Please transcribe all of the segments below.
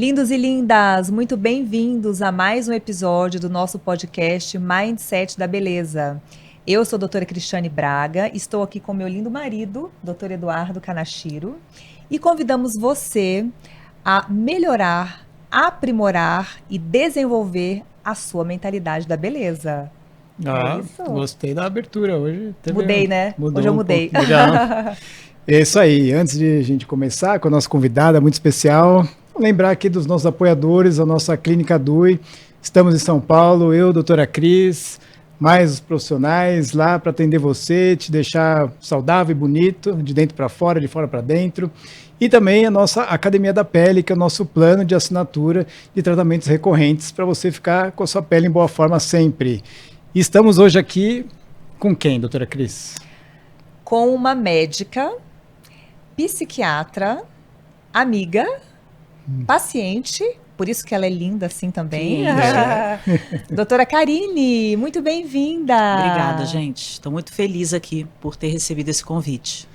Lindos e lindas, muito bem-vindos a mais um episódio do nosso podcast Mindset da Beleza. Eu sou a doutora Cristiane Braga, estou aqui com meu lindo marido, doutor Eduardo Kanashiro, e convidamos você a melhorar, aprimorar e desenvolver a sua mentalidade da beleza. Gostei da abertura hoje. Mudei, né? Mudou Hoje eu mudei. É isso aí. Antes de a gente começar com a nossa convidada muito especial, vou lembrar aqui dos nossos apoiadores, a nossa Clínica Dui. Estamos em São Paulo, eu, doutora Cris, mais os profissionais lá para atender você, te deixar saudável e bonito, de dentro para fora, de fora para dentro. E também a nossa Academia da Pele, que é o nosso plano de assinatura de tratamentos recorrentes para você ficar com a sua pele em boa forma sempre. E estamos hoje aqui com quem, doutora Cris? Com uma médica, psiquiatra, amiga, paciente, por isso que ela é linda assim também. Doutora Karine, muito bem-vinda. Obrigada, gente. Estou muito feliz aqui por ter recebido esse convite.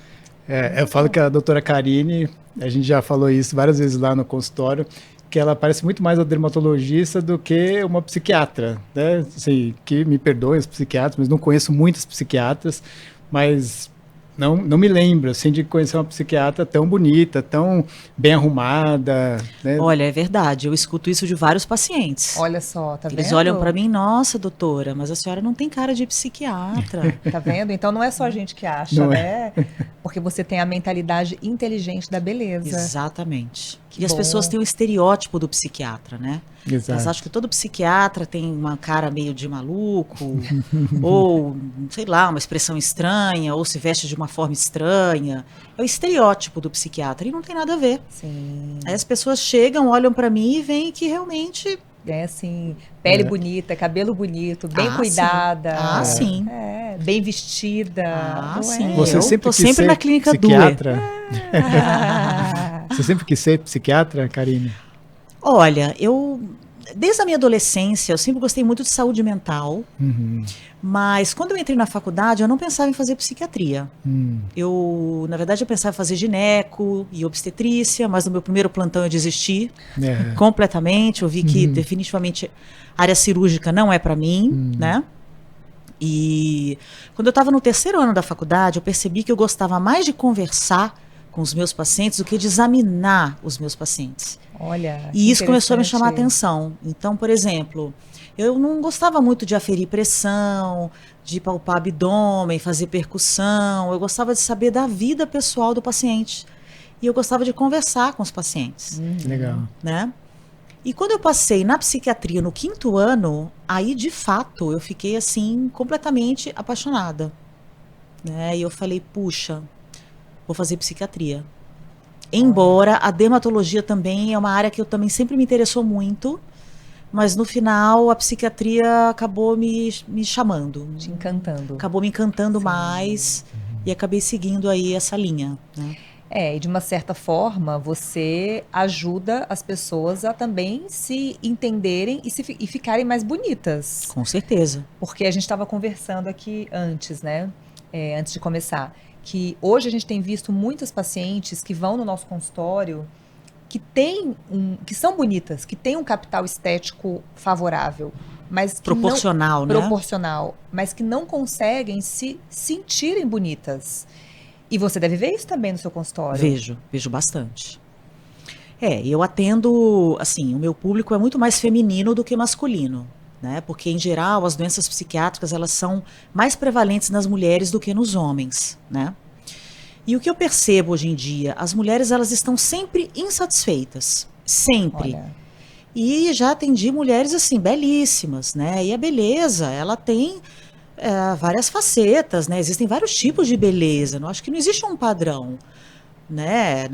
Eu falo que a doutora Karine, a gente já falou isso várias vezes lá no consultório, que ela parece muito mais a dermatologista do que uma psiquiatra, né? Assim, que me perdoem os psiquiatras, mas não conheço muitas psiquiatras, mas não me lembro assim, de conhecer uma psiquiatra tão bonita, tão bem arrumada, né? Olha, é verdade, eu escuto isso de vários pacientes. Olha só, tá vendo? Eles olham para mim, nossa, doutora, mas a senhora não tem cara de psiquiatra. Tá vendo? Então não é só a gente que acha, Não né? Porque você tem a mentalidade inteligente da beleza. Exatamente. Que e as bom. pessoas têm o estereótipo do psiquiatra, né? Exato. Elas acham que todo psiquiatra tem uma cara meio de maluco, ou, sei lá, uma expressão estranha, ou se veste de uma forma estranha. É o estereótipo do psiquiatra, e não tem nada a ver. Sim. Aí as pessoas chegam, olham para mim e veem que realmente... É assim, pele bonita, cabelo bonito, bem cuidada. Sim. Bem vestida. Ah, não sim. é? Você Eu sempre tô quis sempre ser na Clínica psiquiatra? Ah, Você sempre quis ser psiquiatra, Karine? Olha, desde a minha adolescência, eu sempre gostei muito de saúde mental, mas quando eu entrei na faculdade, eu não pensava em fazer psiquiatria. Na verdade, eu pensava em fazer gineco e obstetrícia, mas no meu primeiro plantão eu desisti completamente. Eu vi que definitivamente a área cirúrgica não é para mim, né? E quando eu estava no terceiro ano da faculdade, eu percebi que eu gostava mais de conversar com os meus pacientes do que de examinar os meus pacientes. olha. E isso começou a me chamar a interessante. atenção. Então, por exemplo, eu não gostava muito de aferir pressão, de palpar abdômen, fazer percussão. Eu gostava de saber da vida pessoal do paciente. E eu gostava de conversar com os pacientes, Legal. né? E quando eu passei na psiquiatria no 5º ano, aí, de fato, eu fiquei, assim, completamente apaixonada, né? E eu falei, puxa, vou fazer psiquiatria. Embora a dermatologia também é uma área que eu também sempre me interessou muito, mas no final a psiquiatria acabou me chamando. Te encantando. Acabou me encantando mais e acabei seguindo aí essa linha, né? E de uma certa forma, você ajuda as pessoas a também se entenderem e ficarem mais bonitas. Com certeza. Porque a gente estava conversando aqui antes, né? Antes de começar. Que hoje a gente tem visto muitas pacientes que vão no nosso consultório que são bonitas, que têm um capital estético favorável, mas que Proporcional, né? proporcional, mas que não conseguem se sentirem bonitas. E você deve ver isso também no seu consultório. Vejo bastante. Eu atendo, assim, o meu público é muito mais feminino do que masculino, né? Porque, em geral, as doenças psiquiátricas, elas são mais prevalentes nas mulheres do que nos homens, né? E o que eu percebo hoje em dia, as mulheres, elas estão sempre insatisfeitas, sempre. Olha. E já atendi mulheres, assim, belíssimas, né? E a beleza, ela tem várias facetas, né? Existem vários tipos de beleza. Eu acho que não existe um padrão, né?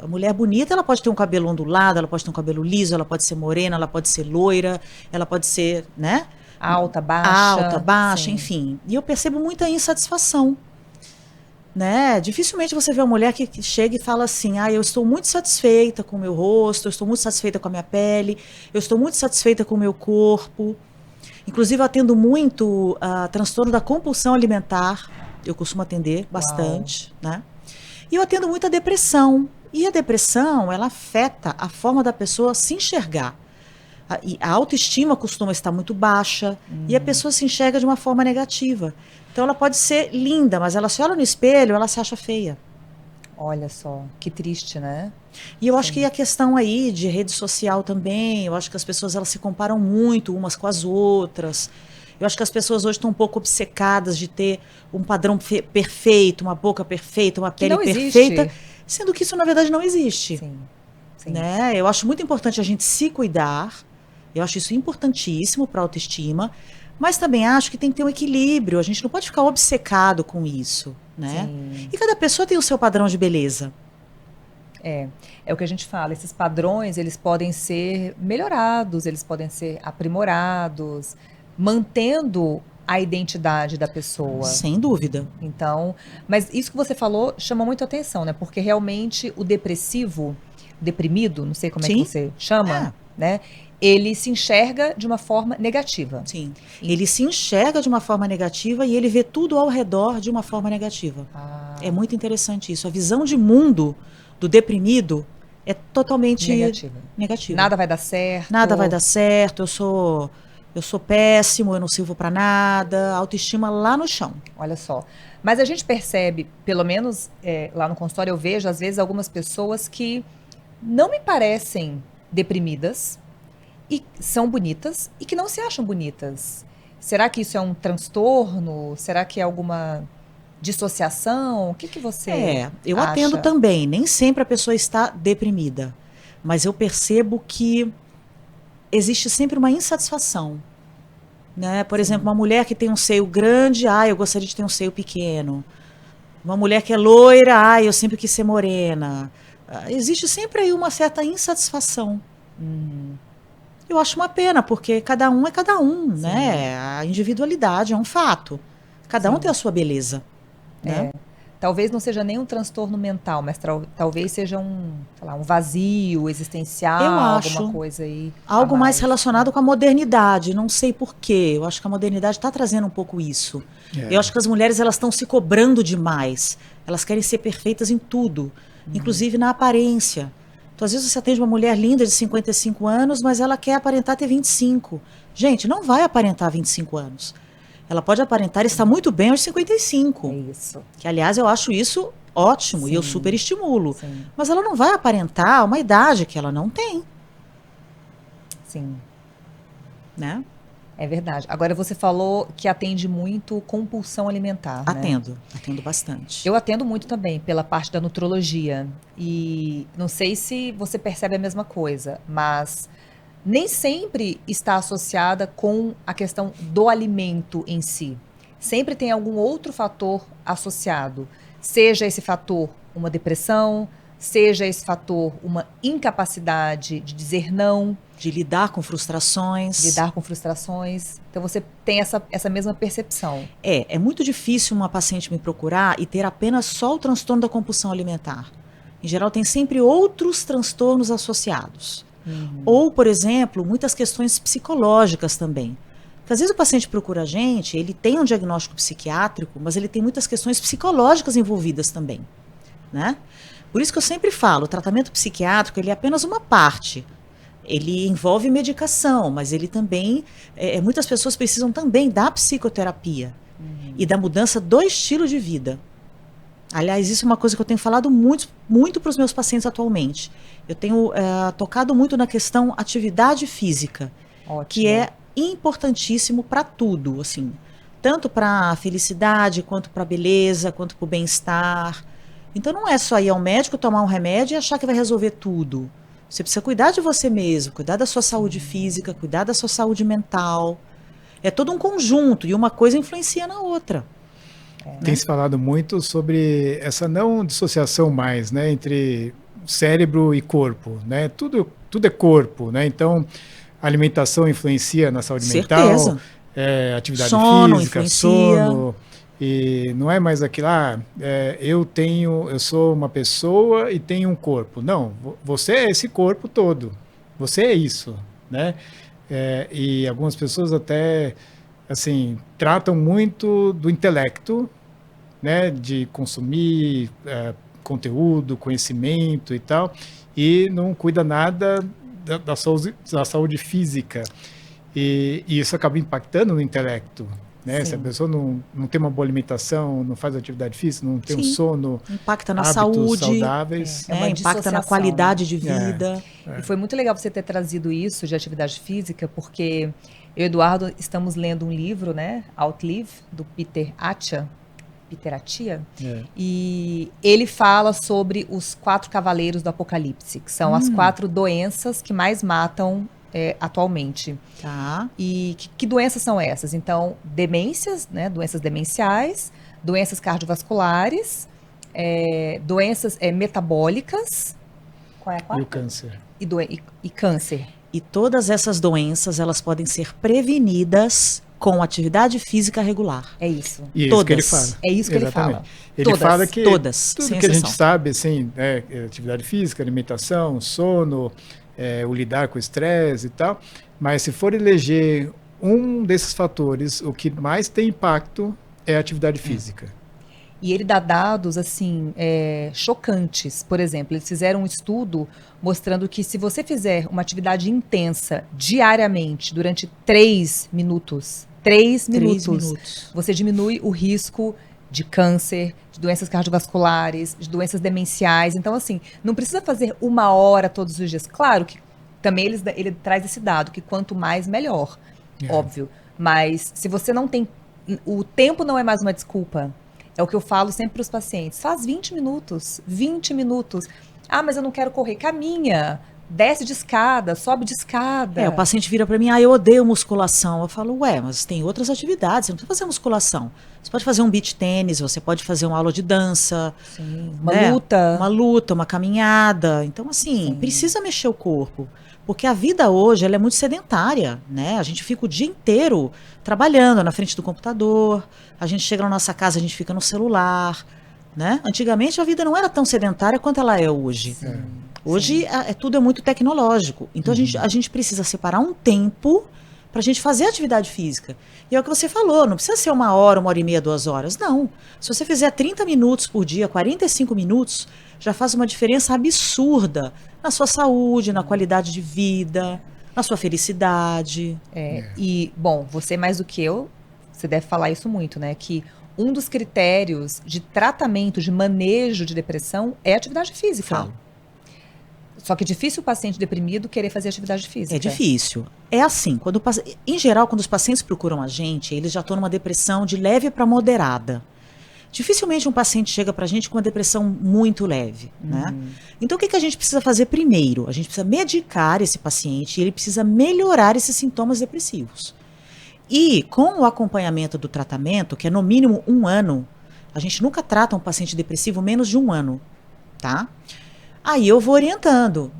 A mulher bonita, ela pode ter um cabelo ondulado, ela pode ter um cabelo liso, ela pode ser morena, ela pode ser loira, ela pode ser, né? Alta, baixa. Sim. Enfim. E eu percebo muita insatisfação, né? Dificilmente você vê uma mulher que chega e fala assim, eu estou muito satisfeita com o meu rosto, eu estou muito satisfeita com a minha pele, eu estou muito satisfeita com o meu corpo. Inclusive, eu atendo muito transtorno da compulsão alimentar, eu costumo atender bastante, né? E eu atendo muito a depressão. E a depressão, ela afeta a forma da pessoa se enxergar. E a autoestima costuma estar muito baixa e a pessoa se enxerga de uma forma negativa. Então ela pode ser linda, mas ela se olha no espelho, ela se acha feia. Olha só, que triste, né? E eu acho que a questão aí de rede social também, eu acho que as pessoas elas se comparam muito umas com as outras. Eu acho que as pessoas hoje estão um pouco obcecadas de ter um padrão perfeito, uma boca perfeita, uma pele perfeita, sendo que isso na verdade não existe. Sim, sim. Né? Eu acho muito importante a gente se cuidar, eu acho isso importantíssimo para a autoestima, mas também acho que tem que ter um equilíbrio, a gente não pode ficar obcecado com isso. Né? E cada pessoa tem o seu padrão de beleza. É o que a gente fala, esses padrões, eles podem ser melhorados, eles podem ser aprimorados, mantendo a identidade da pessoa. Sem dúvida. Então, mas isso que você falou chama muito atenção, né? Porque realmente o deprimido, não sei como é que você chama, né? Ele se enxerga de uma forma negativa. Sim. Ele se enxerga de uma forma negativa e ele vê tudo ao redor de uma forma negativa. É muito interessante isso. A visão de mundo do deprimido é totalmente negativa. Nada vai dar certo. Nada vai dar certo. Eu sou péssimo, eu não sirvo para nada. Autoestima lá no chão. Olha só. Mas a gente percebe, pelo menos lá no consultório eu vejo às vezes algumas pessoas que não me parecem deprimidas, e são bonitas e que não se acham bonitas. Será que isso é um transtorno? Será que é alguma dissociação? O que você eu acha? atendo também. Nem sempre a pessoa está deprimida. Mas eu percebo que existe sempre uma insatisfação. Né? Por exemplo, uma mulher que tem um seio grande, eu gostaria de ter um seio pequeno. Uma mulher que é loira, eu sempre quis ser morena. Existe sempre aí uma certa insatisfação. Eu acho uma pena, porque cada um é cada um, né? A individualidade é um fato. Cada um tem a sua beleza. Né? Talvez não seja nem um transtorno mental, mas talvez seja um vazio existencial, eu acho alguma coisa aí. Algo mais relacionado com a modernidade. Não sei porquê. Eu acho que a modernidade está trazendo um pouco isso. Eu acho que as mulheres elas estão se cobrando demais. Elas querem ser perfeitas em tudo, inclusive na aparência. Então, às vezes você atende uma mulher linda de 55 anos, mas ela quer aparentar ter 25. Gente, não vai aparentar 25 anos. Ela pode aparentar estar muito bem aos 55. É isso. Que, aliás, eu acho isso ótimo e eu super estimulo. Mas ela não vai aparentar uma idade que ela não tem. Sim. Né? É verdade. Agora, você falou que atende muito compulsão alimentar, Atendo. né? Atendo bastante. Eu atendo muito também pela parte da nutrologia. E não sei se você percebe a mesma coisa, mas nem sempre está associada com a questão do alimento em si. Sempre tem algum outro fator associado. Seja esse fator uma depressão, seja esse fator uma incapacidade de dizer não. De lidar com frustrações. Então você tem essa mesma percepção. É muito difícil uma paciente me procurar e ter apenas só o transtorno da compulsão alimentar. Em geral, tem sempre outros transtornos associados. Ou, por exemplo, muitas questões psicológicas também. Porque às vezes o paciente procura a gente, ele tem um diagnóstico psiquiátrico, mas ele tem muitas questões psicológicas envolvidas também. Né? Por isso que eu sempre falo, o tratamento psiquiátrico ele é apenas uma parte. Ele envolve medicação, mas ele também, muitas pessoas precisam também da psicoterapia e da mudança do estilo de vida. Aliás, isso é uma coisa que eu tenho falado muito para os meus pacientes atualmente. Eu tenho tocado muito na questão atividade física, que é importantíssimo para tudo, assim, tanto para a felicidade, quanto para a beleza, quanto para o bem-estar. Então não é só ir ao médico, tomar um remédio e achar que vai resolver tudo. Você precisa cuidar de você mesmo, cuidar da sua saúde física, cuidar da sua saúde mental. É todo um conjunto e uma coisa influencia na outra. Tem se falado muito sobre essa não dissociação mais, né, entre cérebro e corpo, né? Tudo é corpo, né? Então, a alimentação influencia na saúde mental, atividade física, sono. E não é mais aquilo, eu sou uma pessoa e tenho um corpo. Não, você é esse corpo todo. Você é isso, né? E algumas pessoas até, assim, tratam muito do intelecto, né? De consumir conteúdo, conhecimento e tal, e não cuida nada da saúde física. E isso acaba impactando no intelecto. Né? Se a pessoa não tem uma boa alimentação, não faz atividade física, não tem um sono, impacta na hábitos saúde, saudáveis. impacta na qualidade de vida. E foi muito legal você ter trazido isso de atividade física, porque eu e o Eduardo estamos lendo um livro, né, Outlive, do Peter Attia, e ele fala sobre os 4 cavaleiros do apocalipse, que são as 4 doenças que mais matam atualmente. Tá. E que doenças são essas? Então, demências, né, doenças demenciais, doenças cardiovasculares, doenças metabólicas. Qual é a quarta? E o câncer. E câncer. E todas essas doenças, elas podem ser prevenidas com atividade física regular. É isso. E é todas. Isso que ele fala. É isso que ele fala. Ele todas, fala que todas, tudo sem que exceção. a gente sabe, assim, atividade física, alimentação, sono, o lidar com o estresse e tal, mas se for eleger um desses fatores, o que mais tem impacto é a atividade física. E ele dá dados, assim, chocantes. Por exemplo, eles fizeram um estudo mostrando que se você fizer uma atividade intensa diariamente durante 3 minutos, você diminui o risco de câncer, de doenças cardiovasculares, de doenças demenciais. Então, assim, não precisa fazer 1 hora todos os dias. Claro que também ele traz esse dado, que quanto mais, melhor. Óbvio. Mas se você não tem... O tempo não é mais uma desculpa. É o que eu falo sempre para os pacientes. Faz 20 minutos. 20 minutos. Ah, mas eu não quero correr. Caminha. Desce de escada, sobe de escada. O paciente vira para mim, eu odeio musculação. Eu falo, mas tem outras atividades, você não precisa fazer musculação. Você pode fazer um beach tênis, você pode fazer uma aula de dança. Sim, uma luta, uma caminhada. Então, assim, precisa mexer o corpo. Porque a vida hoje, ela é muito sedentária, né? A gente fica o dia inteiro trabalhando na frente do computador, a gente chega na nossa casa, a gente fica no celular, né? Antigamente, a vida não era tão sedentária quanto ela é hoje. Hoje tudo é muito tecnológico. Então a gente precisa separar um tempo para a gente fazer atividade física. E é o que você falou, não precisa ser 1 hora, 1h30, 2 horas. Não. Se você fizer 30 minutos por dia, 45 minutos, já faz uma diferença absurda na sua saúde, na qualidade de vida, na sua felicidade. E, bom, você mais do que eu, você deve falar isso muito, né? Que um dos critérios de tratamento, de manejo de depressão é atividade física. Falo. Só que é difícil o paciente deprimido querer fazer atividade física. É difícil. É assim, em geral, quando os pacientes procuram a gente, eles já estão numa depressão de leve para moderada. Dificilmente um paciente chega para a gente com uma depressão muito leve, né? Então, o que a gente precisa fazer primeiro? A gente precisa medicar esse paciente e ele precisa melhorar esses sintomas depressivos. E, com o acompanhamento do tratamento, que é no mínimo 1 ano, a gente nunca trata um paciente depressivo menos de 1 ano, tá? Aí eu vou orientando,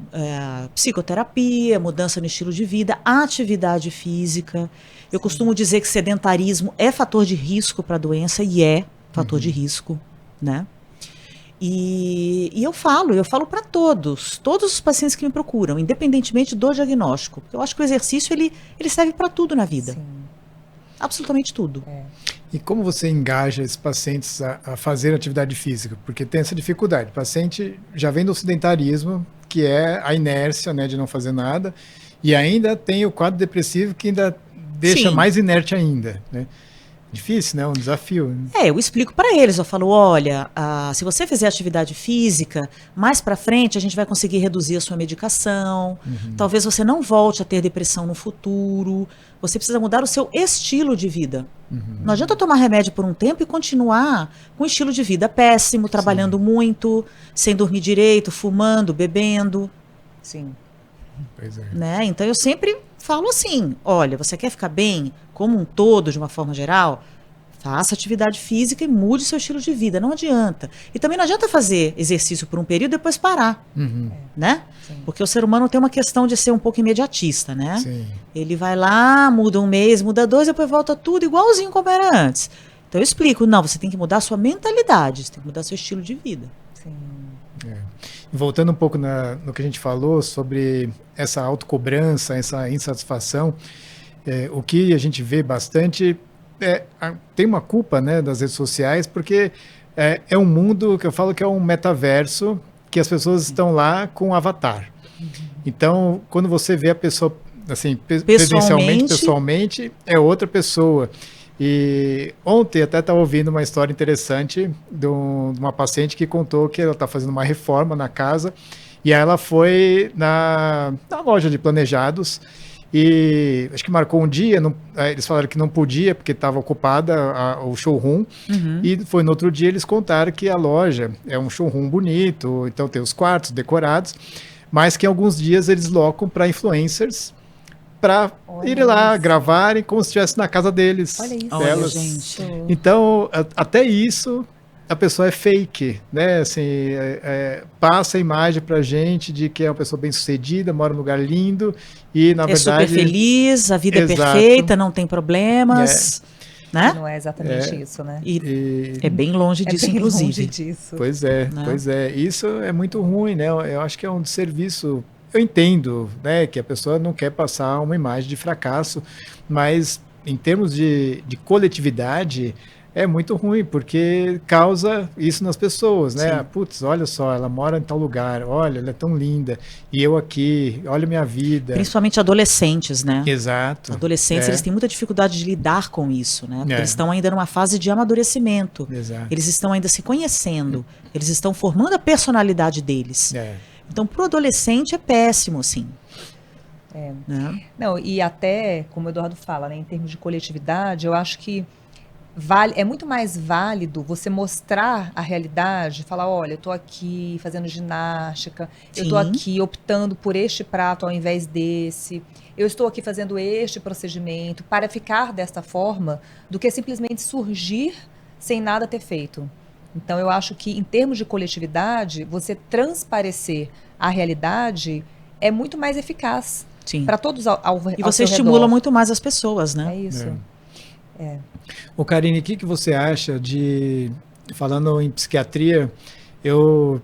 psicoterapia, mudança no estilo de vida, atividade física. Eu costumo dizer que sedentarismo é fator de risco para a doença, e é fator de risco, né? E eu falo para todos os pacientes que me procuram, independentemente do diagnóstico, porque eu acho que o exercício ele serve para tudo na vida. Sim. Absolutamente tudo. E como você engaja esses pacientes a fazer atividade física? Porque tem essa dificuldade. O paciente já vem do sedentarismo, que é a inércia, né, de não fazer nada, e ainda tem o quadro depressivo que ainda deixa mais inerte ainda, né? Difícil, né? Um desafio. Eu explico para eles, eu falo, olha, se você fizer atividade física, mais para frente a gente vai conseguir reduzir a sua medicação, talvez você não volte a ter depressão no futuro, você precisa mudar o seu estilo de vida. Não adianta tomar remédio por um tempo e continuar com um estilo de vida péssimo, trabalhando muito, sem dormir direito, fumando, bebendo. Sim. Pois é. Né? Então eu sempre falo assim, olha, você quer ficar bem como um todo, de uma forma geral? Faça atividade física e mude seu estilo de vida, não adianta. E também não adianta fazer exercício por um período e depois parar, né? Sim. Porque o ser humano tem uma questão de ser um pouco imediatista, né? Sim. Ele vai lá, muda 1 mês, muda 2, depois volta tudo igualzinho como era antes. Então eu explico, não, você tem que mudar a sua mentalidade, você tem que mudar seu estilo de vida. Sim. Voltando um pouco no que a gente falou sobre essa autocobrança, essa insatisfação, o que a gente vê bastante tem uma culpa, né, das redes sociais, porque é um mundo que eu falo que é um metaverso, que as pessoas estão lá com um avatar. Então, quando você vê a pessoa assim, presencialmente, pessoalmente, é outra pessoa. E ontem até estava ouvindo uma história interessante de uma paciente que contou que ela está fazendo uma reforma na casa e aí ela foi na loja de planejados e acho que marcou um dia, eles falaram que não podia porque estava ocupada o showroom, e foi no outro dia eles contaram que a loja é um showroom bonito, então tem os quartos decorados, mas que alguns dias eles locam para influencers para ir lá gravarem como se estivesse na casa deles. Olha isso. Olha, gente. Então, até isso, a pessoa é fake, né? Assim, passa a imagem pra gente de que é uma pessoa bem-sucedida, mora num lugar lindo e, na verdade... É super feliz, a vida Exato. é perfeita, não tem problemas, né? Não é exatamente isso, né? E é bem longe disso, bem inclusive. longe disso. Pois é, Né? pois é. Isso é muito ruim, né? Eu acho que é um desserviço. Eu entendo, né, que a pessoa não quer passar uma imagem de fracasso, mas em termos de coletividade é muito ruim, porque causa isso nas pessoas, né? Sim. Putz, olha só, ela mora em tal lugar, olha, ela é tão linda, e eu aqui, olha a minha vida. Principalmente adolescentes, né? Exato. Adolescentes, eles têm muita dificuldade de lidar com isso, né? Porque eles estão ainda numa fase de amadurecimento. Exato. Eles estão ainda se conhecendo. Eles estão formando a personalidade deles. Então, para o adolescente é péssimo, sim. Né? Não, e até, como o Eduardo fala, né, em termos de coletividade, eu acho que é muito mais válido você mostrar a realidade, falar, olha, eu estou aqui fazendo ginástica, eu estou aqui optando por este prato ao invés desse, eu estou aqui fazendo este procedimento para ficar desta forma, do que simplesmente surgir sem nada ter feito. Então, eu acho que, em termos de coletividade, você transparecer a realidade é muito mais eficaz para todos ao redor. E você estimula muito mais as pessoas, né? É isso. Ô Karine, o que você acha falando em psiquiatria, eu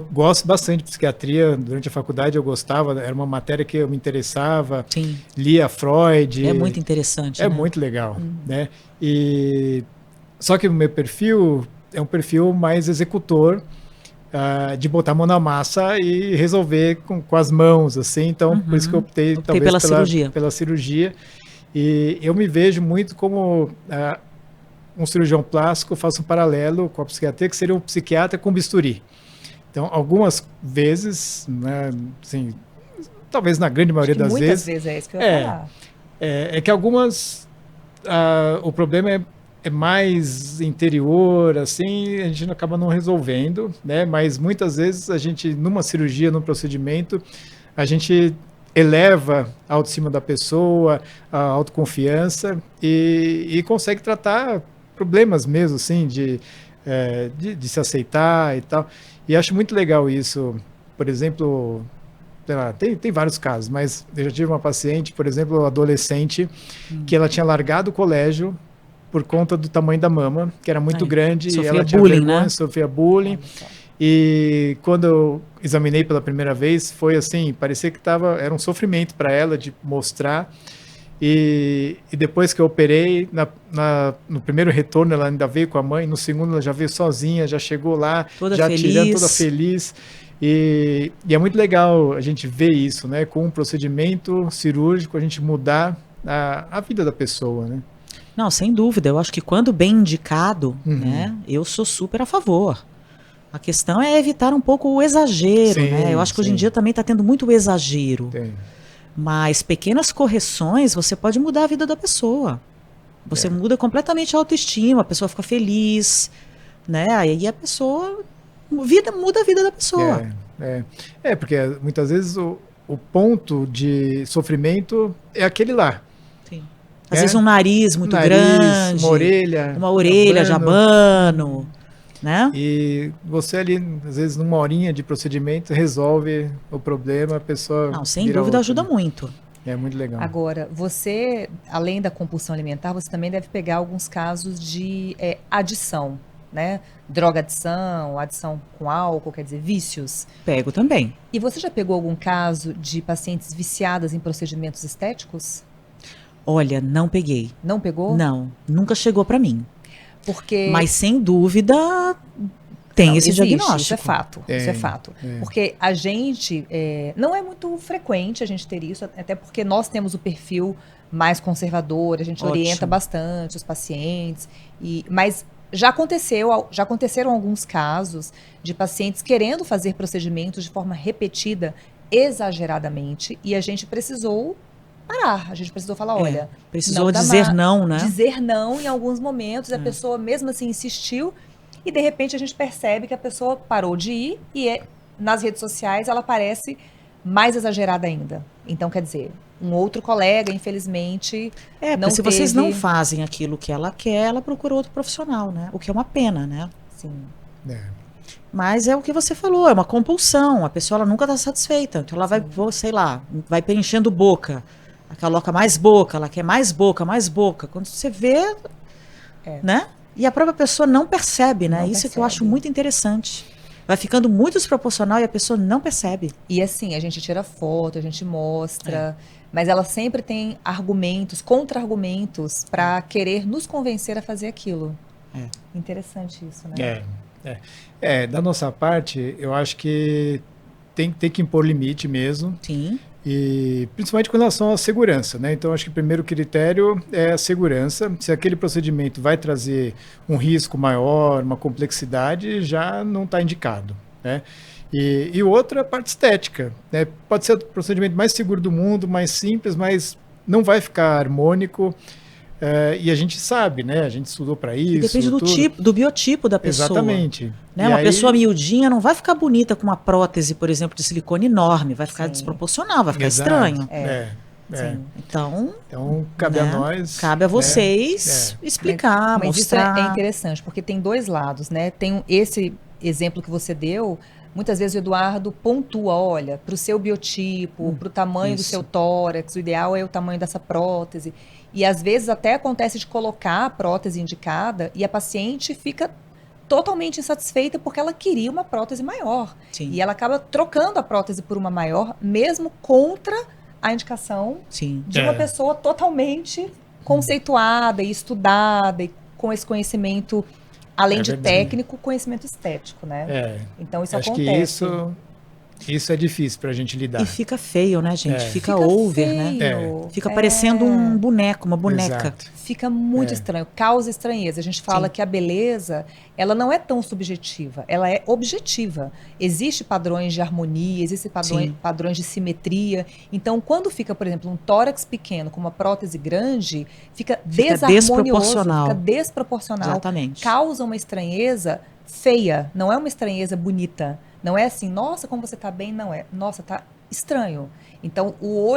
gosto bastante de psiquiatria, durante a faculdade eu gostava, era uma matéria que eu me interessava, lia Freud. É muito interessante, É né? muito legal, né? Só que o meu perfil é um perfil mais executor, de botar a mão na massa e resolver com as mãos, assim. Então, por isso que eu optei talvez pela cirurgia. E eu me vejo muito como um cirurgião plástico, faço um paralelo com a psiquiatria, que seria um psiquiatra com bisturi. Então, algumas vezes, né, assim, talvez na grande maioria das muitas vezes é isso que eu ia falar. É que algumas... o problema é mais interior, assim, a gente acaba não resolvendo, né? Mas muitas vezes a gente, numa cirurgia, num procedimento, a gente eleva a autoestima da pessoa, a autoconfiança e consegue tratar problemas mesmo, assim, de se aceitar e tal. E acho muito legal isso. Por exemplo, sei lá, tem vários casos, mas eu já tive uma paciente, por exemplo, adolescente, que ela tinha largado o colégio por conta do tamanho da mama, que era muito grande, e ela tinha vergonha, né? Sofria bullying. E quando eu examinei pela primeira vez, foi assim, parecia que era um sofrimento para ela de mostrar. E depois que eu operei, no primeiro retorno ela ainda veio com a mãe, no segundo ela já veio sozinha, já chegou lá, tirando, toda feliz. E é muito legal a gente ver isso, né? Com um procedimento cirúrgico, a gente mudar a vida da pessoa, né? Não, sem dúvida. Eu acho que quando bem indicado, né, eu sou super a favor. A questão é evitar um pouco o exagero, né? Eu acho que hoje em dia também está tendo muito exagero. Mas pequenas correções, você pode mudar a vida da pessoa. Você muda completamente a autoestima, a pessoa fica feliz, né? Aí a pessoa muda a vida da pessoa. Porque muitas vezes o ponto de sofrimento é aquele lá. Às vezes um nariz muito grande, uma orelha jabano, né? E você ali, às vezes, numa horinha de procedimento, resolve o problema, a pessoa... Não, sem dúvida ajuda muito. É muito legal. Agora, você, além da compulsão alimentar, você também deve pegar alguns casos de adição, né? Droga-adição, adição com álcool, quer dizer, vícios. Pego também. E você já pegou algum caso de pacientes viciadas em procedimentos estéticos? Olha, não peguei. Não pegou? Não, nunca chegou para mim. Porque... Mas, sem dúvida, tem Não, esse existe, diagnóstico. Isso é fato. Isso é fato. Porque a gente... não é muito frequente a gente ter isso, até porque nós temos o perfil mais conservador, a gente orienta bastante os pacientes. Mas já aconteceram alguns casos de pacientes querendo fazer procedimentos de forma repetida, exageradamente, e a gente precisou parar. A gente precisou falar, olha... Precisou dizer não, né? Dizer não em alguns momentos, a pessoa mesmo assim insistiu, e de repente a gente percebe que a pessoa parou de ir, e nas redes sociais ela parece mais exagerada ainda. Então, quer dizer, um outro colega, infelizmente, não se vocês não fazem aquilo que ela quer, ela procura outro profissional, né? O que é uma pena, né? Sim. Mas é o que você falou, é uma compulsão. A pessoa ela nunca está satisfeita. Então ela vai, sei lá, vai preenchendo boca. Ela coloca mais boca, ela quer mais boca, mais boca. Quando você vê, né? E a própria pessoa não percebe, né? Isso que eu acho muito interessante. Vai ficando muito desproporcional e a pessoa não percebe. E assim, a gente tira foto, a gente mostra, mas ela sempre tem argumentos, contra-argumentos para querer nos convencer a fazer aquilo. Interessante isso, né? Da nossa parte, eu acho que tem que impor limite mesmo. Sim. E principalmente com relação à segurança, né? Então, acho que o primeiro critério é a segurança. Se aquele procedimento vai trazer um risco maior, uma complexidade, já não está indicado, né? E outra, a parte estética, né? Pode ser o procedimento mais seguro do mundo, mais simples, mas não vai ficar harmônico. E a gente sabe, né? A gente estudou para isso. Depende do tipo, do biotipo da pessoa. Exatamente. Né? Uma pessoa miudinha não vai ficar bonita com uma prótese, por exemplo, de silicone enorme. Vai ficar desproporcional, vai ficar estranho. Então, cabe a nós. Cabe a vocês explicar, mas mostrar. Isso é interessante, porque tem dois lados, né? Tem esse exemplo que você deu. Muitas vezes o Eduardo pontua, olha, para o seu biotipo, para o tamanho do seu tórax, o ideal é o tamanho dessa prótese. E às vezes até acontece de colocar a prótese indicada e a paciente fica totalmente insatisfeita porque ela queria uma prótese maior. Sim. E ela acaba trocando a prótese por uma maior, mesmo contra a indicação de uma pessoa totalmente conceituada e estudada e com esse conhecimento, além de técnico, conhecimento estético, né? Então isso acho acontece. Que isso é difícil pra gente lidar. E fica feio, né, gente? Fica over, feio. Né? Fica parecendo um boneco, uma boneca. Exato. Fica muito estranho, causa estranheza. A gente fala que a beleza, ela não é tão subjetiva, ela é objetiva. Existem padrões de harmonia, existem padrões de simetria. Então, quando fica, por exemplo, um tórax pequeno com uma prótese grande, fica desarmonioso, fica desproporcional. Exatamente. Causa uma estranheza feia, não é uma estranheza bonita. Não é assim, nossa, como você tá bem, não é. Nossa, tá estranho. Então, o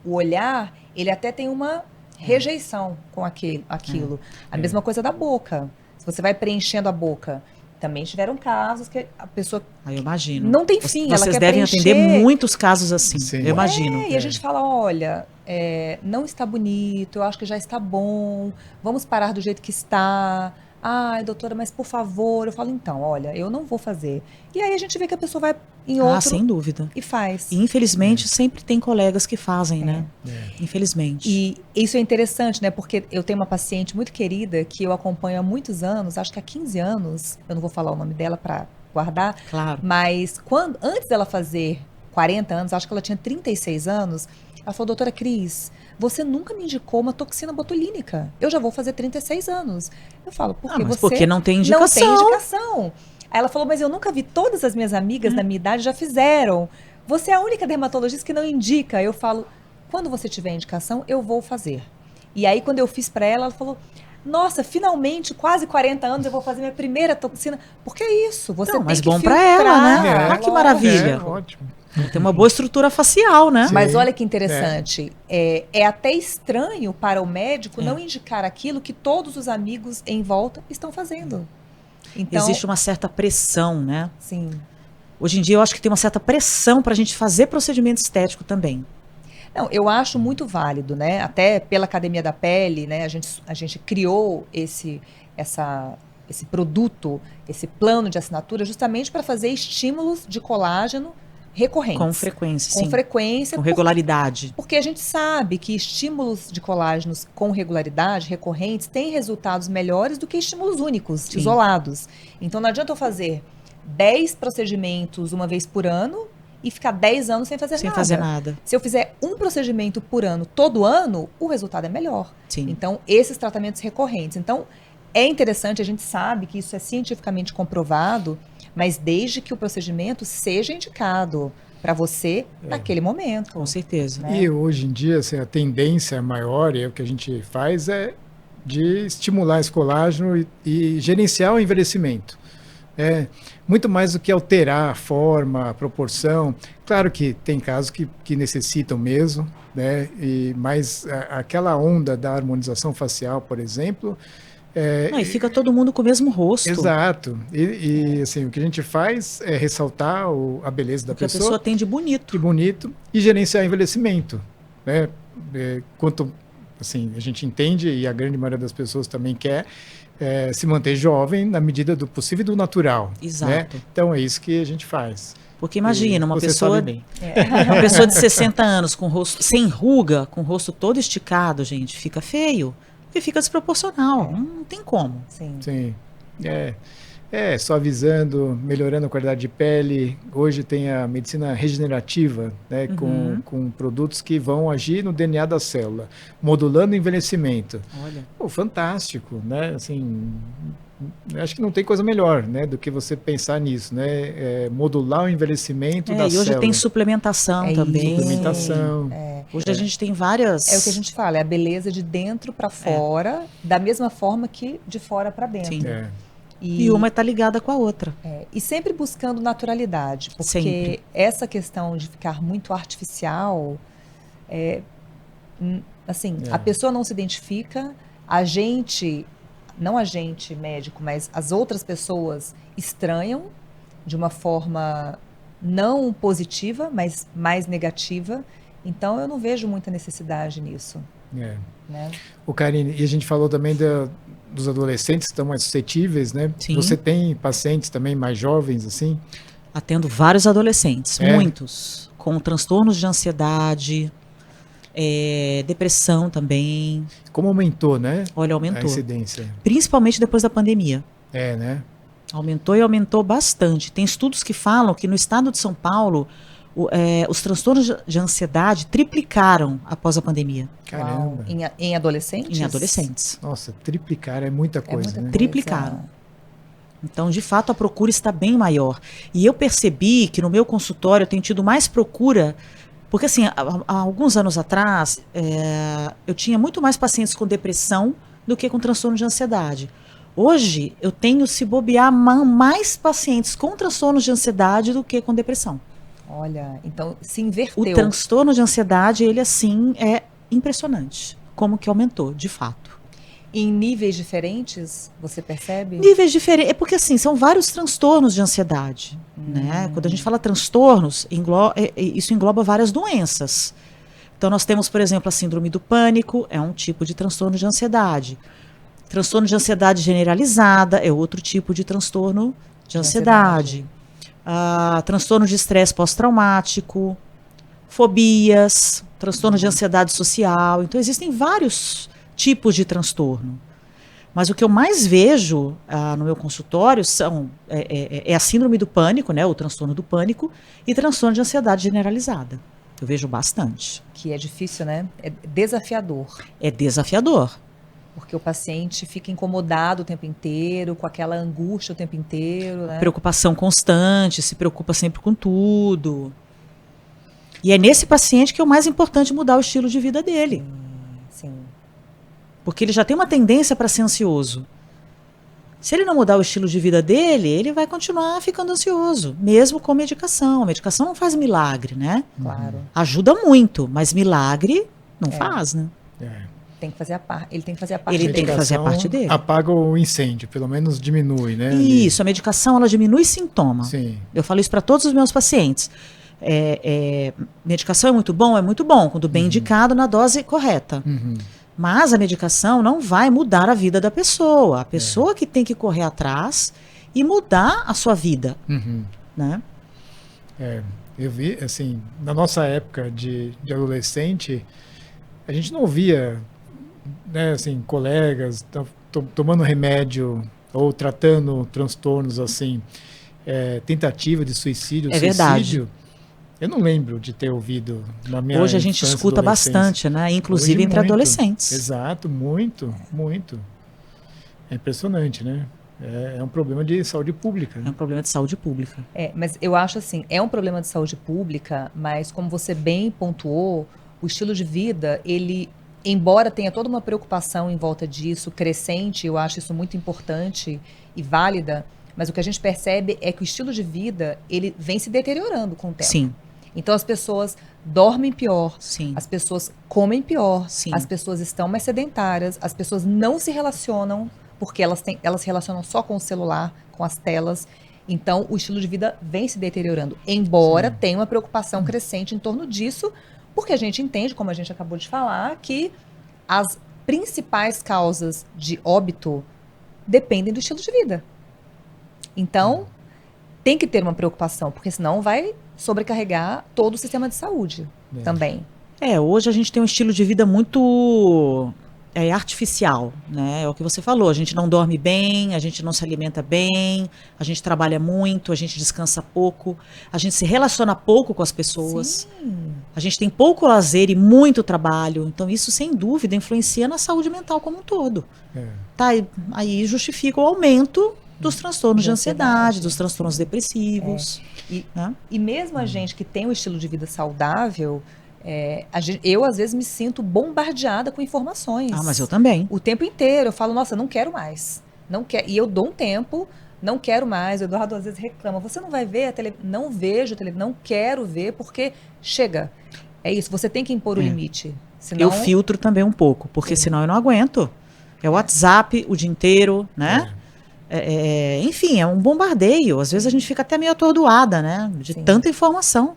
olhar, ele até tem uma rejeição com aquilo. A mesma coisa da boca. Se você vai preenchendo a boca, também tiveram casos que a pessoa... eu imagino. Não tem fim, ela quer devem preencher. atender muitos casos assim, Sim. eu imagino. E a gente fala, olha, não está bonito, eu acho que já está bom, vamos parar do jeito que está... Ai, doutora, mas por favor, eu falo, então, olha, eu não vou fazer. E aí a gente vê que a pessoa vai em outro sem dúvida. E faz. E infelizmente sempre tem colegas que fazem, né? Infelizmente. E isso é interessante, né? Porque eu tenho uma paciente muito querida que eu acompanho há muitos anos, acho que há 15 anos, eu não vou falar o nome dela para guardar, mas antes dela fazer 40 anos, acho que ela tinha 36 anos, ela falou, doutora Cris, você nunca me indicou uma toxina botulínica. Eu já vou fazer 36 anos. Eu falo, porque não tem indicação. Não tem indicação. Aí ela falou, mas eu nunca vi, todas as minhas amigas da minha idade já fizeram. Você é a única dermatologista que não indica. Eu falo, quando você tiver indicação, eu vou fazer. E aí, quando eu fiz para ela, ela falou, nossa, finalmente, quase 40 anos, eu vou fazer minha primeira toxina. Porque é isso, você tem mas que bom para ela, né? Olha que maravilha. Ótimo. Tem uma boa estrutura facial, né? Sim. Mas olha que interessante, é até estranho para o médico não indicar aquilo que todos os amigos em volta estão fazendo. Então, existe uma certa pressão, né? Sim. Hoje em dia eu acho que tem uma certa pressão para a gente fazer procedimento estético também. Não, eu acho muito válido, né? Até pela Academia da Pele, né? A gente criou esse produto, esse plano de assinatura, justamente para fazer estímulos de colágeno recorrentes. Com frequência, sim. Com frequência. Com regularidade. Porque a gente sabe que estímulos de colágenos com regularidade, recorrentes, têm resultados melhores do que estímulos únicos, Sim. isolados. Então não adianta eu fazer 10 procedimentos uma vez por ano e ficar 10 anos sem fazer nada. Sem fazer nada. Se eu fizer um procedimento por ano, todo ano, o resultado é melhor. Sim. Então, esses tratamentos recorrentes. Então, é interessante, a gente sabe que isso é cientificamente comprovado, mas desde que o procedimento seja indicado para você naquele momento. Com certeza. Né? E hoje em dia, assim, a tendência maior, e o que a gente faz é de estimular esse colágeno e gerenciar o envelhecimento. Muito mais do que alterar a forma, a proporção. Claro que tem casos que necessitam mesmo, né? Mas aquela onda da harmonização facial, por exemplo... Não, e fica todo mundo com o mesmo rosto. Exato. E assim, o que a gente faz é ressaltar a beleza da pessoa. Que a pessoa tem de bonito. E gerenciar o envelhecimento. Né? Quanto assim, a gente entende, e a grande maioria das pessoas também quer, se manter jovem na medida do possível e do natural. Exato. Né? Então é isso que a gente faz. Porque imagina, uma você pessoa, sabe bem. uma pessoa de 60 anos com o rosto sem ruga, com o rosto todo esticado, gente, fica feio. Porque fica desproporcional. Não tem como. Sim. Sim. Suavizando, melhorando a qualidade de pele. Hoje tem a medicina regenerativa, né, com produtos que vão agir no DNA da célula, modulando o envelhecimento. Olha. Fantástico, né? Assim, acho que não tem coisa melhor, né, do que você pensar nisso, né? Modular o envelhecimento da E hoje célula. tem suplementação também. Suplementação. Hoje a gente tem várias... É o que a gente fala, é a beleza de dentro para fora, da mesma forma que de fora para dentro. Sim. E uma está ligada com a outra. E sempre buscando naturalidade, porque Sempre. essa questão de ficar muito artificial, a pessoa não se identifica, não a gente médico, mas as outras pessoas estranham de uma forma não positiva, mas mais negativa. Então eu não vejo muita necessidade nisso. Né? O Karine, e a gente falou também dos adolescentes que estão mais suscetíveis, né? Sim. Você tem pacientes também mais jovens, assim? Atendo vários adolescentes, muitos, com transtornos de ansiedade, depressão também. Como aumentou, né? Olha, aumentou. A incidência. Principalmente depois da pandemia. Né? Aumentou e aumentou bastante. Tem estudos que falam que no estado de São Paulo, os transtornos de ansiedade triplicaram após a pandemia. Caramba. Em adolescentes? Em adolescentes. Nossa, triplicar é muita coisa, né? Triplicaram. Então, de fato, a procura está bem maior. E eu percebi que no meu consultório eu tenho tido mais procura, porque assim, há alguns anos atrás, eu tinha muito mais pacientes com depressão do que com transtorno de ansiedade. Hoje, eu tenho, se bobear, mais pacientes com transtornos de ansiedade do que com depressão. Olha, então se inverteu. O transtorno de ansiedade, ele assim, é impressionante. Como que aumentou, de fato. Em níveis diferentes, você percebe? Níveis diferentes, porque assim, são vários transtornos de ansiedade, né? Quando a gente fala transtornos, isso engloba várias doenças. Então nós temos, por exemplo, a síndrome do pânico, é um tipo de transtorno de ansiedade. Transtorno de ansiedade generalizada é outro tipo de transtorno de ansiedade. Transtorno de estresse pós-traumático, fobias, transtorno de ansiedade social. Então, existem vários tipos de transtorno. Mas o que eu mais vejo no meu consultório é a síndrome do pânico, né, o transtorno do pânico, e transtorno de ansiedade generalizada. Eu vejo bastante. Que é difícil, né? É desafiador. É desafiador. Porque o paciente fica incomodado o tempo inteiro, com aquela angústia o tempo inteiro, né? Preocupação constante, se preocupa sempre com tudo. E é nesse paciente que é o mais importante mudar o estilo de vida dele. Sim. Porque ele já tem uma tendência para ser ansioso. Se ele não mudar o estilo de vida dele, ele vai continuar ficando ansioso, mesmo com medicação. A medicação não faz milagre, né? Claro. Ajuda muito, mas milagre não faz, né? Tem que fazer a parte. Ele tem que fazer a parte Ele dele. tem que fazer a parte dele. Apaga o incêndio, pelo menos diminui, né? Isso, a medicação ela diminui sintoma. Sim. Eu falo isso para todos os meus pacientes. Medicação é muito bom, quando bem indicado na dose correta. Mas a medicação não vai mudar a vida da pessoa. A pessoa que tem que correr atrás e mudar a sua vida. Né? Eu vi, assim, na nossa época de adolescente, a gente não via, né, assim, colegas tomando remédio ou tratando transtornos, assim, tentativa de suicídio, É verdade. suicídio. Eu não lembro de ter ouvido na minha Hoje a gente infância, escuta adolescência. bastante, né? Inclusive Hoje, entre muito. adolescentes. Exato, muito, muito. É impressionante, né? É um problema de saúde pública. É um problema de saúde pública. Mas eu acho assim, é um problema de saúde pública, mas como você bem pontuou, o estilo de vida, ele, embora tenha toda uma preocupação em volta disso, crescente, eu acho isso muito importante e válida, mas o que a gente percebe é que o estilo de vida, ele vem se deteriorando com o tempo. Sim. Então as pessoas dormem pior, Sim. as pessoas comem pior, Sim. as pessoas estão mais sedentárias, as pessoas não se relacionam, porque elas se relacionam só com o celular, com as telas. Então, o estilo de vida vem se deteriorando, embora tenha uma preocupação crescente em torno disso, porque a gente entende, como a gente acabou de falar, que as principais causas de óbito dependem do estilo de vida. Então, tem que ter uma preocupação, porque senão vai sobrecarregar todo o sistema de saúde também. Hoje a gente tem um estilo de vida muito artificial, né? É o que você falou, a gente não dorme bem, a gente não se alimenta bem, a gente trabalha muito, a gente descansa pouco, a gente se relaciona pouco com as pessoas, a gente tem pouco lazer e muito trabalho, então isso sem dúvida influencia na saúde mental como um todo. Tá, aí justifica o aumento dos transtornos de ansiedade, dos transtornos depressivos. E mesmo a gente que tem um estilo de vida saudável, eu às vezes me sinto bombardeada com informações. Mas eu também. O tempo inteiro. Eu falo, nossa, não quero mais. Não quero. E eu dou um tempo, não quero mais. O Eduardo às vezes reclama, você não vai ver a televisão? Não vejo a televisão, não quero ver, porque chega. É isso, você tem que impor o limite. Senão... Eu filtro também um pouco, porque senão eu não aguento. É o WhatsApp o dia inteiro, né? Enfim, é um bombardeio. Às vezes a gente fica até meio atordoada, né? De tanta informação.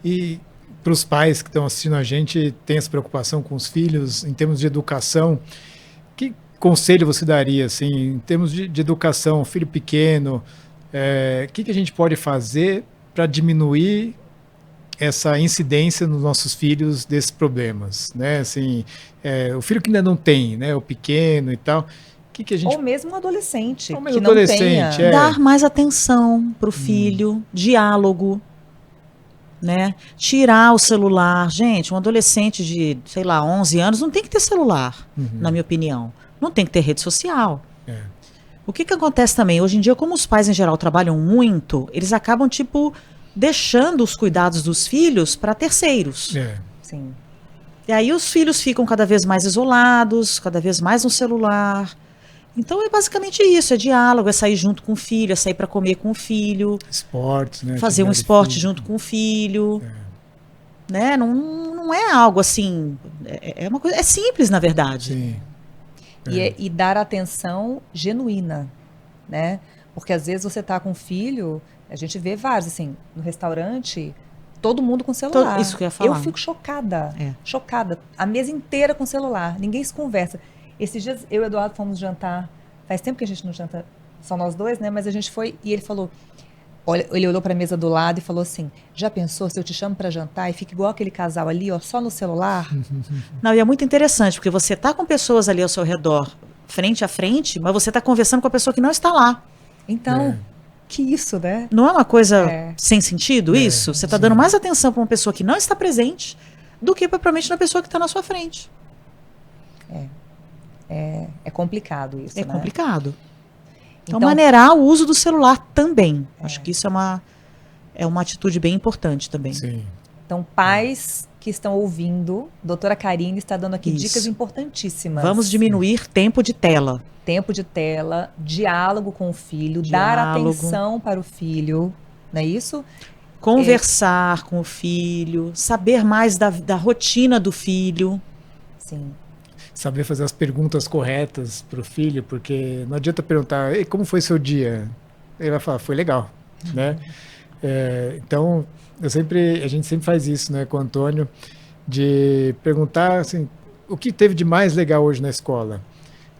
E para os pais que estão assistindo a gente, tem essa preocupação com os filhos, em termos de educação, que conselho você daria, assim, em termos de educação, filho pequeno, o que a gente pode fazer para diminuir essa incidência nos nossos filhos desses problemas, né? Assim, o filho que ainda não tem, né? O pequeno e tal... Que a gente... Ou mesmo um adolescente. Ou mesmo adolescente, Dar mais atenção para o filho, diálogo, né? Tirar o celular. Gente, um adolescente de, sei lá, 11 anos não tem que ter celular, na minha opinião. Não tem que ter rede social. O que acontece também? Hoje em dia, como os pais em geral trabalham muito, eles acabam, deixando os cuidados dos filhos para terceiros. Sim. E aí os filhos ficam cada vez mais isolados, cada vez mais no celular. Então é basicamente isso, é diálogo, é sair junto com o filho, é sair para comer com o filho. Esportes, né? Fazer um esporte junto com o filho. Né? Não é algo assim, é uma coisa, é simples na verdade. Sim. E dar atenção genuína, né? Porque às vezes você tá com um filho, a gente vê vários, assim, no restaurante, todo mundo com celular. Isso que eu ia falar. Eu fico chocada, chocada. A mesa inteira com celular, ninguém se conversa. Esses dias, eu e o Eduardo fomos jantar. Faz tempo que a gente não janta só nós dois, né? Mas a gente foi e ele falou... Olha, ele olhou para a mesa do lado e falou assim, já pensou se eu te chamo para jantar e fica igual aquele casal ali, ó, só no celular? Não, e é muito interessante, porque você tá com pessoas ali ao seu redor, frente a frente, mas você tá conversando com a pessoa que não está lá. Então, que isso, né? Não é uma coisa sem sentido isso? Você tá dando mais atenção para uma pessoa que não está presente do que propriamente na pessoa que está na sua frente. É complicado isso, né? É complicado. Então, maneirar o uso do celular também. Acho que isso é uma atitude bem importante também. Sim. Então, pais que estão ouvindo, doutora Karine está dando aqui dicas importantíssimas. Vamos diminuir tempo de tela. Tempo de tela, diálogo com o filho, dar atenção para o filho, não é isso? Conversar com o filho, saber mais da rotina do filho. Sim. Saber fazer as perguntas corretas para o filho, porque não adianta perguntar, ei, como foi seu dia? Ele vai falar, foi legal, né? Então, a gente sempre faz isso, né, com o Antônio, de perguntar assim, o que teve de mais legal hoje na escola?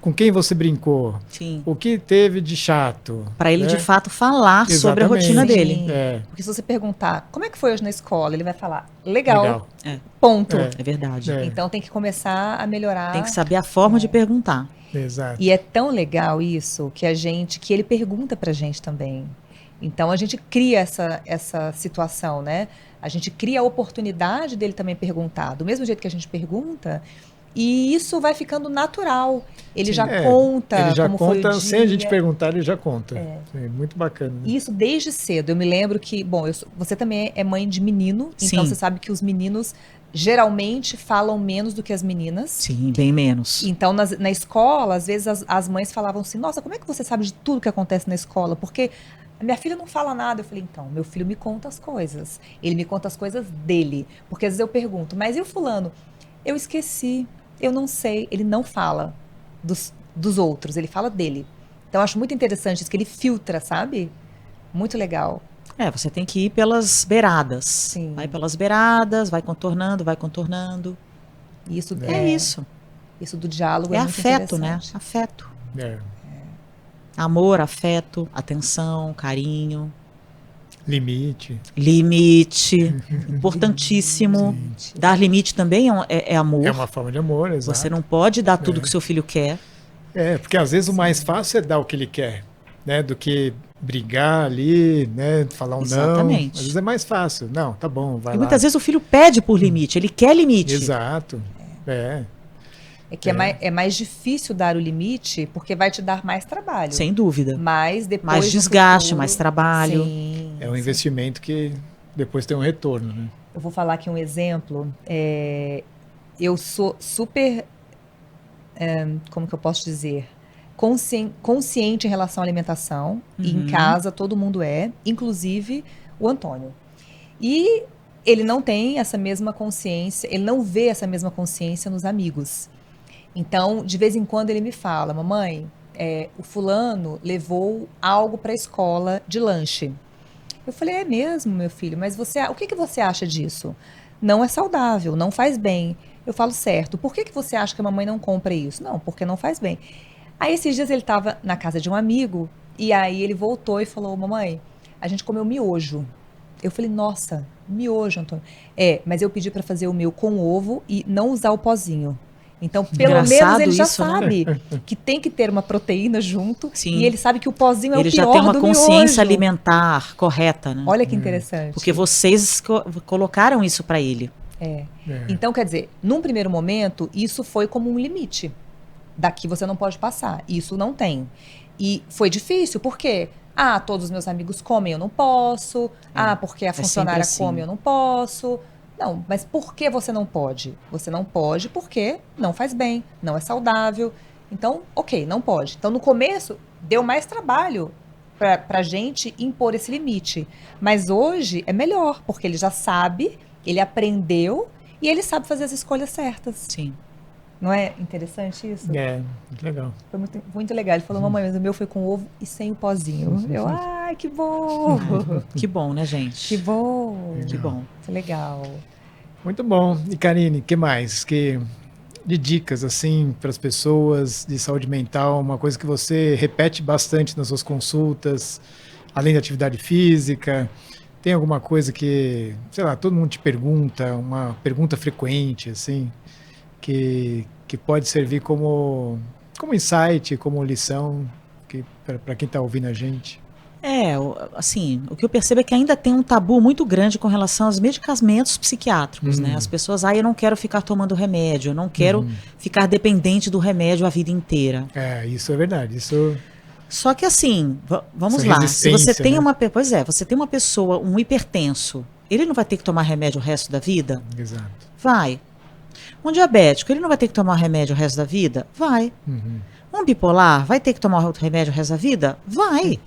com quem você brincou, Sim. o que teve de chato. Para ele, né? de fato, falar sobre a rotina Sim. dele. Porque se você perguntar, como é que foi hoje na escola? Ele vai falar, legal. É. Ponto. É. É verdade. É. Então tem que começar a melhorar. Tem que saber a forma de perguntar. Exato. E é tão legal isso que ele pergunta pra gente também. Então a gente cria essa situação, né? A gente cria a oportunidade dele também perguntar. Do mesmo jeito que a gente pergunta, e isso vai ficando natural. Ele já conta Ele já como foi o conta, dia. sem a gente perguntar, ele já conta. É muito bacana. Né? Isso desde cedo. Eu me lembro que, bom, você também é mãe de menino, Sim. então você sabe que os meninos geralmente falam menos do que as meninas. Sim, bem menos. Então, na escola, às vezes as mães falavam assim, nossa, como é que você sabe de tudo que acontece na escola? Porque a minha filha não fala nada. Eu falei, então, meu filho me conta as coisas. Ele me conta as coisas dele. Porque às vezes eu pergunto, mas e o fulano? Eu esqueci, eu não sei. Ele não fala dos outros, ele fala dele. Então, eu acho muito interessante isso, que ele filtra, sabe? Muito legal. Você tem que ir pelas beiradas. Sim. Vai pelas beiradas, vai contornando, vai contornando. Isso Isso. Isso do diálogo é muito afeto, né? interessante. Afeto. É. Amor, afeto, atenção, carinho. Limite. Limite. Importantíssimo. Dar limite também é amor. É uma forma de amor, exato. Você não pode dar tudo que o seu filho quer. Porque às vezes o mais fácil é dar o que ele quer, né? Do que brigar ali, né? Falar um Exatamente. não. Às vezes é mais fácil. Não, tá bom, vai E lá. muitas vezes o filho pede por limite, ele quer limite. Exato. É que é mais difícil dar o limite, porque vai te dar mais trabalho. Sem dúvida. Mas depois Mais desgaste, futuro, mais trabalho. Sim, É um investimento que depois tem um retorno, né? Eu vou falar aqui um exemplo. Eu sou super, como que eu posso dizer? Consciente em relação à alimentação. E em casa todo mundo inclusive o Antônio. E ele não tem essa mesma consciência, ele não vê essa mesma consciência nos amigos. Então, de vez em quando ele me fala, mamãe, o fulano levou algo para a escola de lanche. Eu falei, é mesmo, meu filho, mas o que você acha disso? Não é saudável, não faz bem. Eu falo, certo, por que você acha que a mamãe não compra isso? Não, porque não faz bem. Aí esses dias ele estava na casa de um amigo, e aí ele voltou e falou, mamãe, a gente comeu miojo. Eu falei, nossa, miojo, Antônio. Mas eu pedi para fazer o meu com ovo e não usar o pozinho. Então, pelo menos ele já sabe que tem que ter uma proteína junto. Sim. E ele sabe que o pozinho é o pior do miojo. Ele já tem uma consciência alimentar correta, né? Olha que interessante. Porque vocês colocaram isso para ele. Então, quer dizer, num primeiro momento, isso foi como um limite. Daqui você não pode passar. Isso não tem. E foi difícil, por quê? Todos os meus amigos comem, eu não posso. Porque a funcionária come, eu não posso. Não, mas por que você não pode? Você não pode porque não faz bem, não é saudável. Então, ok, não pode. Então, no começo, deu mais trabalho pra gente impor esse limite. Mas hoje é melhor, porque ele já sabe, ele aprendeu e ele sabe fazer as escolhas certas. Sim. Não é interessante isso? Muito legal. Foi muito legal. Ele falou, mamãe, mas o meu foi com ovo e sem o pozinho. Eu, que bom! Que bom, né, gente? Que bom! Que bom. Que legal. Muito bom. E Karine, o que mais? De dicas, assim, para as pessoas de saúde mental, uma coisa que você repete bastante nas suas consultas, além da atividade física, tem alguma coisa que, sei lá, todo mundo te pergunta, uma pergunta frequente, assim, que pode servir como insight, como lição para quem está ouvindo a gente? Assim, o que eu percebo é que ainda tem um tabu muito grande com relação aos medicamentos psiquiátricos, né? As pessoas, eu não quero ficar tomando remédio, eu não quero ficar dependente do remédio a vida inteira. Isso é verdade, Só que assim, vamos lá, se você tem você tem uma pessoa, um hipertenso, ele não vai ter que tomar remédio o resto da vida? Exato. Vai. Um diabético, ele não vai ter que tomar remédio o resto da vida? Vai. Um bipolar, vai ter que tomar remédio o resto da vida? Vai.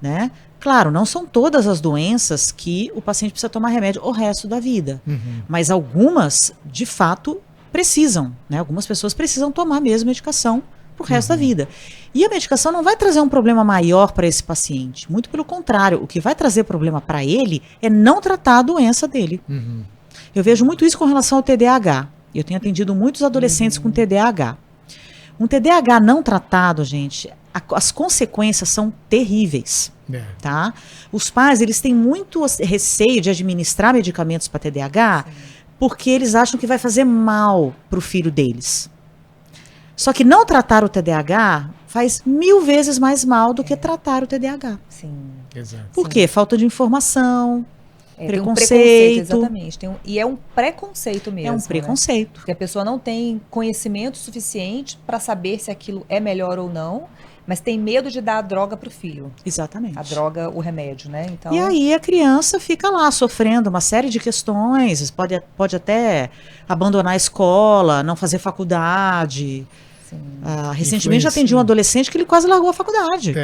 Né? Claro, não são todas as doenças que o paciente precisa tomar remédio o resto da vida. Mas algumas, de fato, precisam. Né? Algumas pessoas precisam tomar mesmo medicação pro resto da vida. E a medicação não vai trazer um problema maior para esse paciente. Muito pelo contrário, o que vai trazer problema para ele é não tratar a doença dele. Eu vejo muito isso com relação ao TDAH. Eu tenho atendido muitos adolescentes com TDAH. Um TDAH não tratado, gente, as consequências são terríveis. Tá? Os pais, eles têm muito receio de administrar medicamentos para TDAH, porque eles acham que vai fazer mal para o filho deles. Só que não tratar o TDAH faz 1000 vezes mais mal do que tratar o TDAH. Sim. Exato. Por quê? Falta de informação, Tem um preconceito. Exatamente. E é um preconceito mesmo. É um né? preconceito. Porque a pessoa não tem conhecimento suficiente para saber se aquilo é melhor ou não, mas tem medo de dar a droga para o filho. Exatamente. A droga, o remédio, né? Então, E aí a criança fica lá sofrendo uma série de questões, pode até abandonar a escola, não fazer faculdade. Recentemente já atendi um adolescente que ele quase largou a faculdade.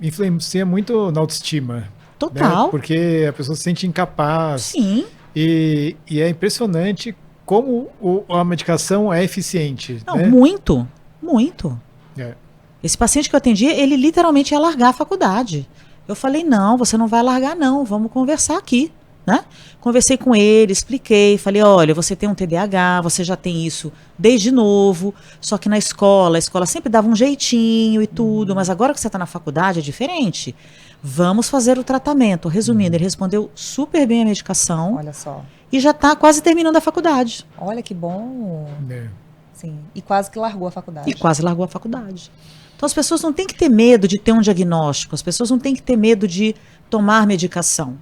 Influencia muito na autoestima. Total. Né? Porque a pessoa se sente incapaz. Sim. E é impressionante como a medicação é eficiente. Não, né? muito, muito. É. Esse paciente que eu atendi, ele literalmente ia largar a faculdade. Eu falei, não, você não vai largar não, vamos conversar aqui, né? Conversei com ele, expliquei, falei, olha, você tem um TDAH, você já tem isso desde novo, só que na escola, a escola sempre dava um jeitinho e tudo, mas agora que você está na faculdade é diferente. Vamos fazer o tratamento. Resumindo, ele respondeu super bem a medicação. olha só. E já está quase terminando a faculdade. Olha que bom. É. Sim. E quase que largou a faculdade. E quase largou a faculdade. Então as pessoas não têm que ter medo de ter um diagnóstico, as pessoas não têm que ter medo de tomar medicação.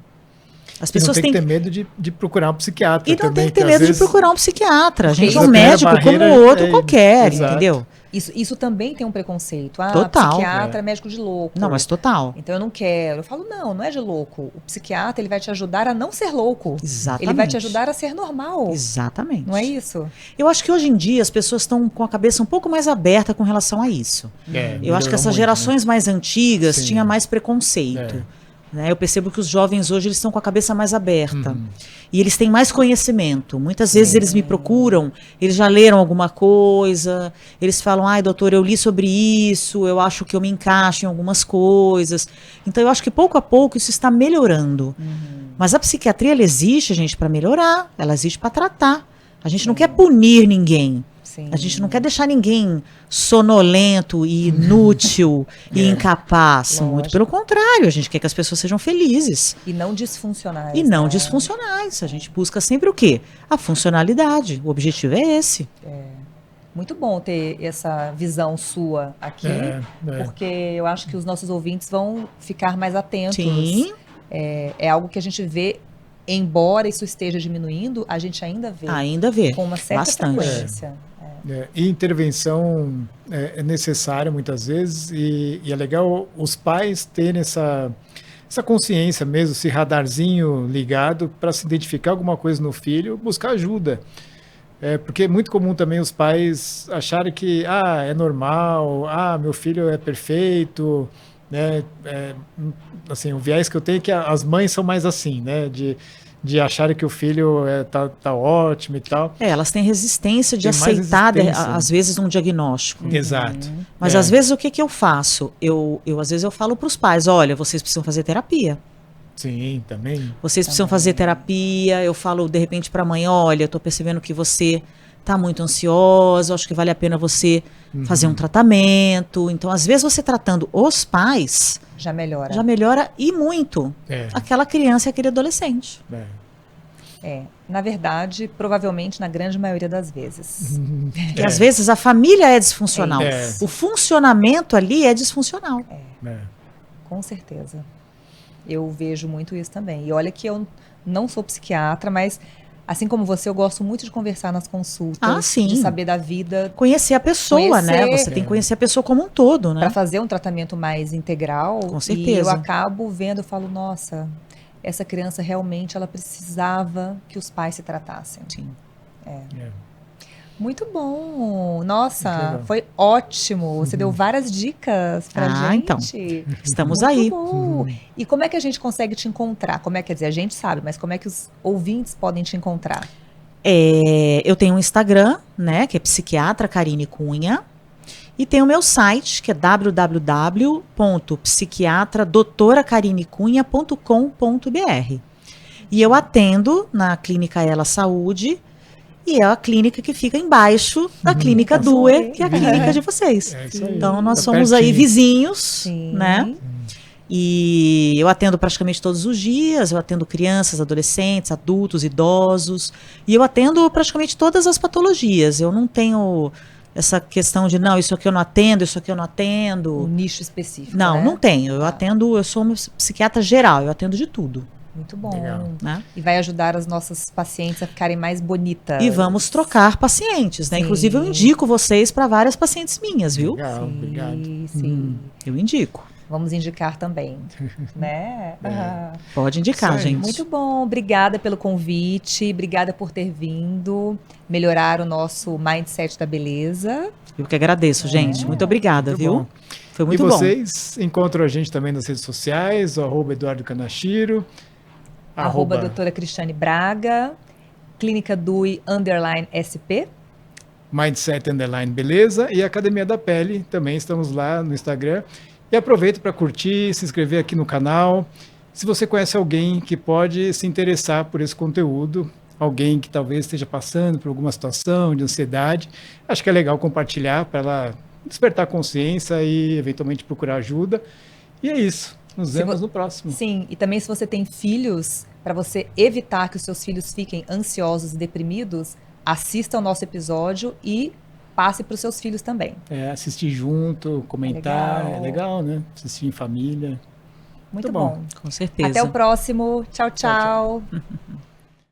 As pessoas não tem têm que ter medo de procurar um psiquiatra. E não também, tem que ter medo de procurar um psiquiatra. A gente é um médico como outro qualquer, entendeu? Isso também tem um preconceito. Total. Psiquiatra é médico de louco. Não, mas total. Então eu não quero. Eu falo, não é de louco. O psiquiatra, ele vai te ajudar a não ser louco. Exatamente. Ele vai te ajudar a ser normal. Exatamente. Não é isso? Eu acho que hoje em dia as pessoas estão com a cabeça um pouco mais aberta com relação a isso. Eu acho que essas gerações mais antigas tinham mais preconceito. Né? Eu percebo que os jovens hoje eles estão com a cabeça mais aberta. E eles têm mais conhecimento. Muitas vezes eles me procuram, eles já leram alguma coisa, eles falam, ai doutor, eu li sobre isso, eu acho que eu me encaixo em algumas coisas. Então eu acho que pouco a pouco isso está melhorando. Mas a psiquiatria, ela existe, gente, para melhorar, ela existe para tratar. A gente não quer punir ninguém. Sim. A gente não quer deixar ninguém sonolento e inútil e incapaz. Lógico. Muito pelo contrário, a gente quer que as pessoas sejam felizes. E não disfuncionais. E não né? disfuncionais. A gente busca sempre o quê? A funcionalidade. O objetivo é esse. Muito bom ter essa visão sua aqui, porque eu acho que os nossos ouvintes vão ficar mais atentos. Sim. É algo que a gente vê, embora isso esteja diminuindo, a gente ainda vê. Ainda vê. Com uma certa Bastante. frequência. E intervenção é necessária muitas vezes e é legal os pais terem essa consciência mesmo, esse radarzinho ligado para se identificar alguma coisa no filho, buscar ajuda. Porque é muito comum também os pais acharem que é normal, meu filho é perfeito, né? Assim, o viés que eu tenho é que as mães são mais assim, né? De acharem que o filho tá ótimo e tal. Elas têm resistência de Tem mais aceitar, resistência. às vezes, um diagnóstico. Exato. Mas às vezes o que eu faço? Às vezes eu falo para os pais, olha, vocês precisam fazer terapia. Sim, também. Vocês precisam fazer terapia. Eu falo, de repente, para a mãe, olha, eu estou percebendo que você está muito ansiosa, eu acho que vale a pena você fazer um tratamento. Então, às vezes, você tratando os pais, Já melhora. já melhora e muito aquela criança e aquele adolescente. Na verdade, provavelmente, na grande maioria das vezes. Porque às vezes a família é disfuncional. É. O funcionamento ali é disfuncional. Com certeza. Eu vejo muito isso também. E olha que eu não sou psiquiatra, mas assim como você, eu gosto muito de conversar nas consultas, Sim. de saber da vida, Conhecer a pessoa, né? Você tem que conhecer a pessoa como um todo, né? para fazer um tratamento mais integral. Com certeza. E eu acabo vendo, eu falo, nossa, essa criança realmente ela precisava que os pais se tratassem. Sim. Muito bom. Nossa, Muito foi ótimo. Você deu várias dicas pra gente. Então, estamos Muito aí. bom. E como é que a gente consegue te encontrar? Quer dizer, a gente sabe, mas como é que os ouvintes podem te encontrar? Eu tenho um Instagram, né, que é Psiquiatra Karine Cunha, e tem o meu site, que é www.psiquiatradoutoracarinecunha.com.br. E eu atendo na Clínica Ela Saúde E é a clínica que fica embaixo da clínica Due, que é a clínica de vocês. É isso aí. Então, nós Tá somos aí pertinho. vizinhos, Sim. né? E eu atendo praticamente todos os dias, eu atendo crianças, adolescentes, adultos, idosos, e eu atendo praticamente todas as patologias. Eu não tenho essa questão de, não, isso aqui eu não atendo, isso aqui eu não atendo. Um nicho específico, Não, né? não tenho. Eu atendo, eu sou uma psiquiatra geral, eu atendo de tudo, Muito bom. Legal. né? E vai ajudar as nossas pacientes a ficarem mais bonitas. E vamos trocar pacientes, né? Sim. Inclusive eu indico vocês para várias pacientes minhas, viu? Legal, obrigado. Sim. Eu indico. Vamos indicar também, né? Pode indicar, Isso aí. gente. Muito bom, obrigada pelo convite, obrigada por ter vindo, melhorar o nosso mindset da beleza. Eu que agradeço, gente. Muito obrigada, Muito viu? bom. Foi E muito bom. vocês encontram a gente também nas redes sociais, o @Eduardo Kanashiro, @ doutora Cristiane Braga, Clínica Dui _SP. Mindset _ Beleza e Academia da Pele, também estamos lá no Instagram. E aproveita para curtir, se inscrever aqui no canal. Se você conhece alguém que pode se interessar por esse conteúdo, alguém que talvez esteja passando por alguma situação de ansiedade, acho que é legal compartilhar para ela despertar consciência e eventualmente procurar ajuda. E é isso. Nos vemos no próximo. Sim, e também se você tem filhos, para você evitar que os seus filhos fiquem ansiosos e deprimidos, assista ao nosso episódio e passe para os seus filhos também. Assistir junto, comentar, Legal. é legal, né? Assistir em família. Muito bom. bom. Com certeza. Até o próximo. Tchau, Tchau, tchau.